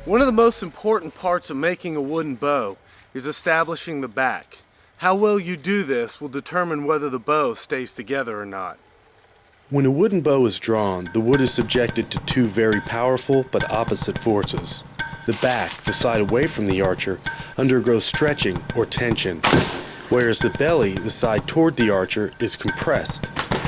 One of the most important parts of making a wooden bow is establishing the back. How well you do this will determine whether the bow stays together or not. When a wooden bow is drawn, the wood is subjected to two very powerful but opposite forces. The back, the side away from the archer, undergoes stretching or tension, whereas the belly, the side toward the archer, is compressed.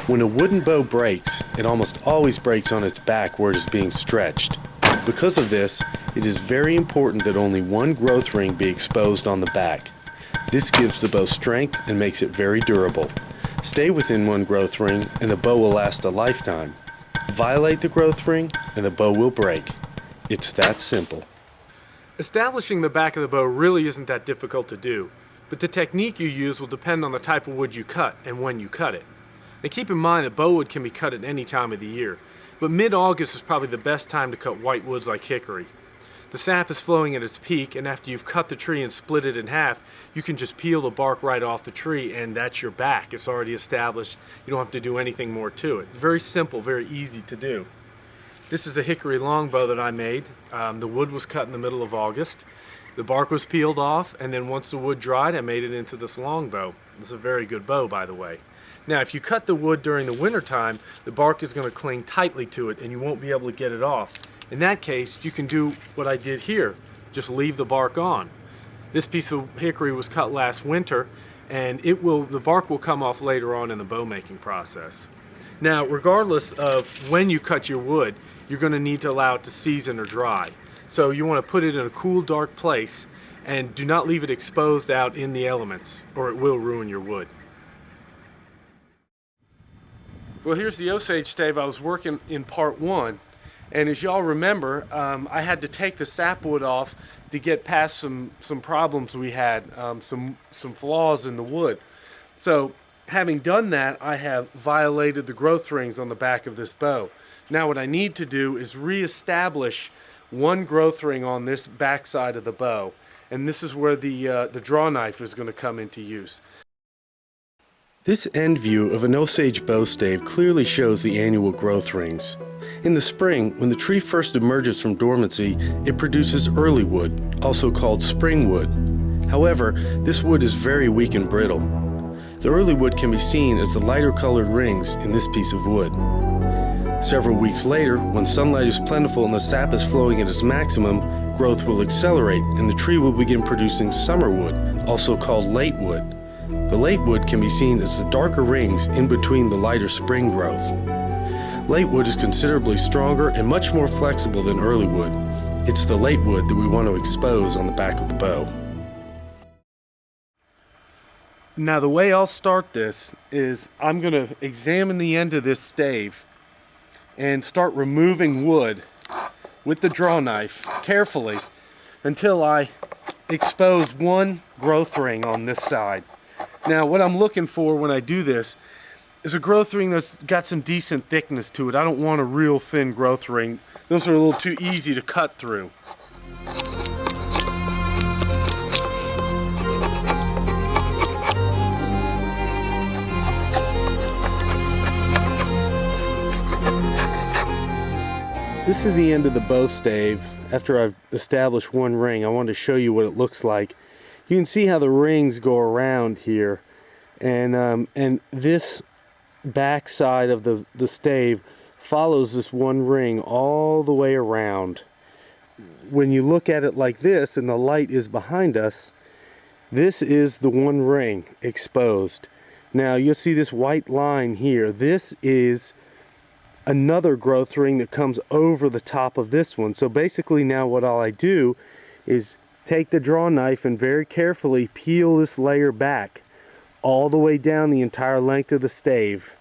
When a wooden bow breaks, it almost always breaks on its back where it is being stretched. Because of this, it is very important that only one growth ring be exposed on the back. This gives the bow strength and makes it very durable. Stay within one growth ring and the bow will last a lifetime. Violate the growth ring and the bow will break. It's that simple. Establishing the back of the bow really isn't that difficult to do, but the technique you use will depend on the type of wood you cut and when you cut it. Now keep in mind that bow wood can be cut at any time of the year, but mid-August is probably the best time to cut white woods like hickory. The sap is flowing at its peak, and after you've cut the tree and split it in half, you can just peel the bark right off the tree and that's your back. It's already established. You don't have to do anything more to it. It's very simple, very easy to do. This is a hickory longbow that I made. The wood was cut in the middle of August. The bark was peeled off, and then once the wood dried, I made it into this longbow. This is a very good bow, by the way. Now, if you cut the wood during the winter time, the bark is going to cling tightly to it and you won't be able to get it off. In that case, you can do what I did here. Just leave the bark on. This piece of hickory was cut last winter, and the bark will come off later on in the bow making process. Now, regardless of when you cut your wood, you're going to need to allow it to season or dry. So you want to put it in a cool, dark place and do not leave it exposed out in the elements or it will ruin your wood. Well, here's the Osage stave I was working in part one. And as y'all remember, I had to take the sapwood off to get past some problems we had, some flaws in the wood. So having done that, I have violated the growth rings on the back of this bow. Now what I need to do is reestablish one growth ring on this back side of the bow. And this is where the draw knife is going to come into use. This end view of an Osage bow stave clearly shows the annual growth rings. In the spring, when the tree first emerges from dormancy, it produces early wood, also called spring wood. However, this wood is very weak and brittle. The early wood can be seen as the lighter colored rings in this piece of wood. Several weeks later, when sunlight is plentiful and the sap is flowing at its maximum, growth will accelerate and the tree will begin producing summer wood, also called late wood. The late wood can be seen as the darker rings in between the lighter spring growth. Late wood is considerably stronger and much more flexible than early wood. It's the late wood that we want to expose on the back of the bow. Now the way I'll start this is I'm going to examine the end of this stave and start removing wood with the draw knife carefully until I expose one growth ring on this side. Now what I'm looking for when I do this is a growth ring that's got some decent thickness to it. I don't want a real thin growth ring. Those are a little too easy to cut through. This is the end of the bow stave. After I've established one ring, I wanted to show you what it looks like. You can see how the rings go around here, and this back side of the stave follows this one ring all the way around. When you look at it like this and the light is behind us, this is the one ring exposed. Now you'll see this white line here. This is another growth ring that comes over the top of this one. So basically now what all I do is take the draw knife and very carefully peel this layer back all the way down the entire length of the stave.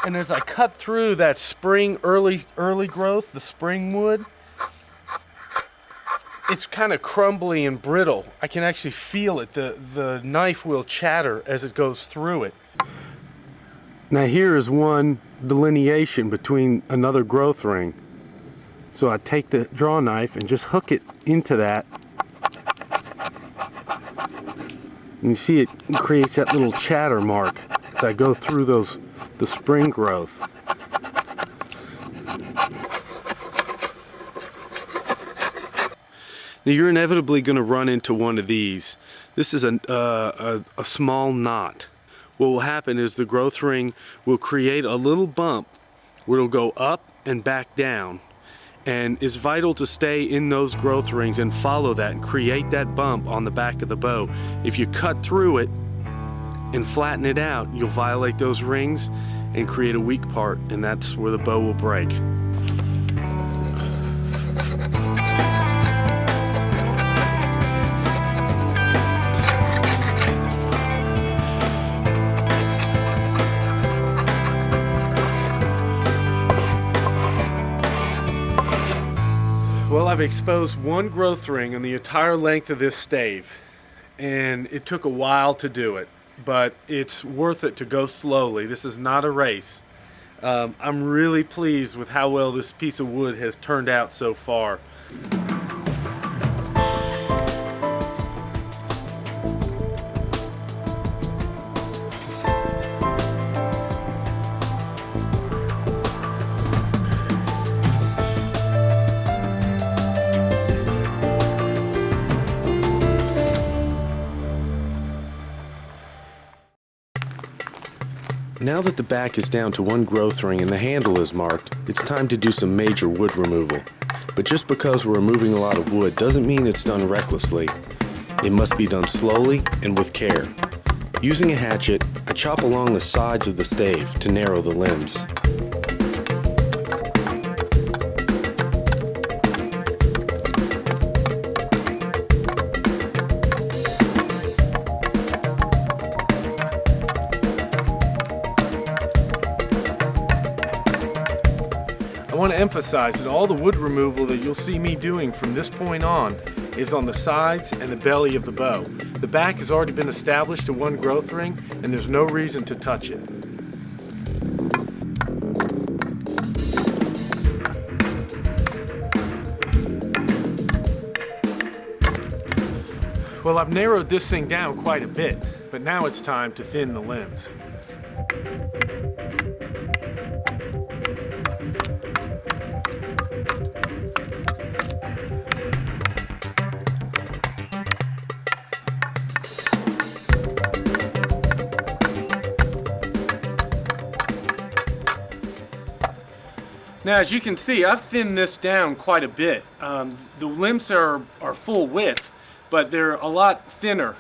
And as I cut through that spring early growth, the spring wood, it's kind of crumbly and brittle. I can actually feel it. The knife will chatter as it goes through it. Now here is one delineation between another growth ring. So I take the draw knife and just hook it into that. And you see it creates that little chatter mark as I go through the spring growth. Now you're inevitably going to run into one of these. This is a small knot. What will happen is the growth ring will create a little bump where it'll go up and back down. And it's vital to stay in those growth rings and follow that and create that bump on the back of the bow. If you cut through it and flatten it out, you'll violate those rings and create a weak part, and that's where the bow will break. Well, I've exposed one growth ring on the entire length of this stave, and it took a while to do it, but it's worth it to go slowly. This is not a race. I'm really pleased with how well this piece of wood has turned out so far. Now that the back is down to one growth ring and the handle is marked, it's time to do some major wood removal. But just because we're removing a lot of wood doesn't mean it's done recklessly. It must be done slowly and with care. Using a hatchet, I chop along the sides of the stave to narrow the limbs. I want to emphasize that all the wood removal that you'll see me doing from this point on is on the sides and the belly of the bow. The back has already been established to one growth ring, and there's no reason to touch it. Well, I've narrowed this thing down quite a bit, but now it's time to thin the limbs. Now, as you can see, I've thinned this down quite a bit. The limbs are full width, but they're a lot thinner.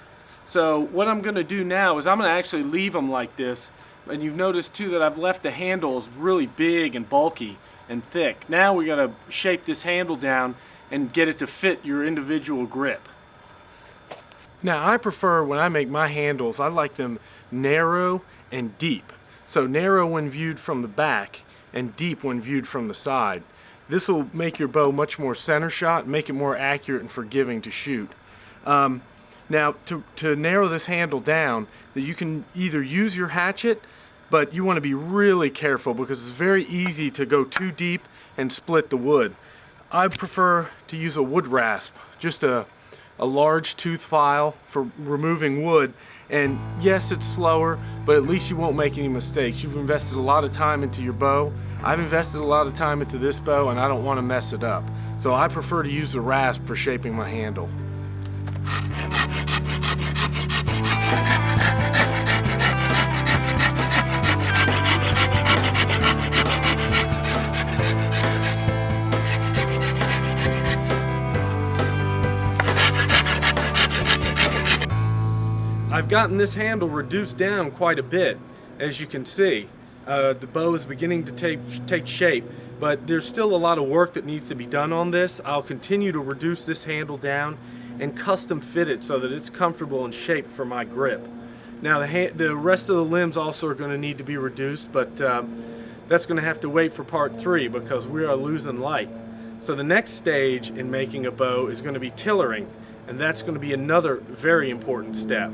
So what I'm going to do now is I'm going to actually leave them like this. And you've noticed too that I've left the handles really big and bulky and thick. Now we got to shape this handle down and get it to fit your individual grip. Now I prefer, when I make my handles, I like them narrow and deep. So narrow when viewed from the back and deep when viewed from the side. This will make your bow much more center shot, make it more accurate and forgiving to shoot. Now to narrow this handle down, that you can either use your hatchet, but you want to be really careful because it's very easy to go too deep and split the wood. I prefer to use a wood rasp, just a large tooth file for removing wood. And yes, it's slower, but at least you won't make any mistakes. You've invested a lot of time into your bow. I've invested a lot of time into this bow, and I don't want to mess it up. So I prefer to use the rasp for shaping my handle. I've gotten this handle reduced down quite a bit, as you can see. The bow is beginning to take shape, but there's still a lot of work that needs to be done on this. I'll continue to reduce this handle down and custom fit it so that it's comfortable and shaped for my grip. Now the rest of the limbs also are going to need to be reduced, but that's going to have to wait for part 3 because we are losing light. So the next stage in making a bow is going to be tillering, and that's going to be another very important step.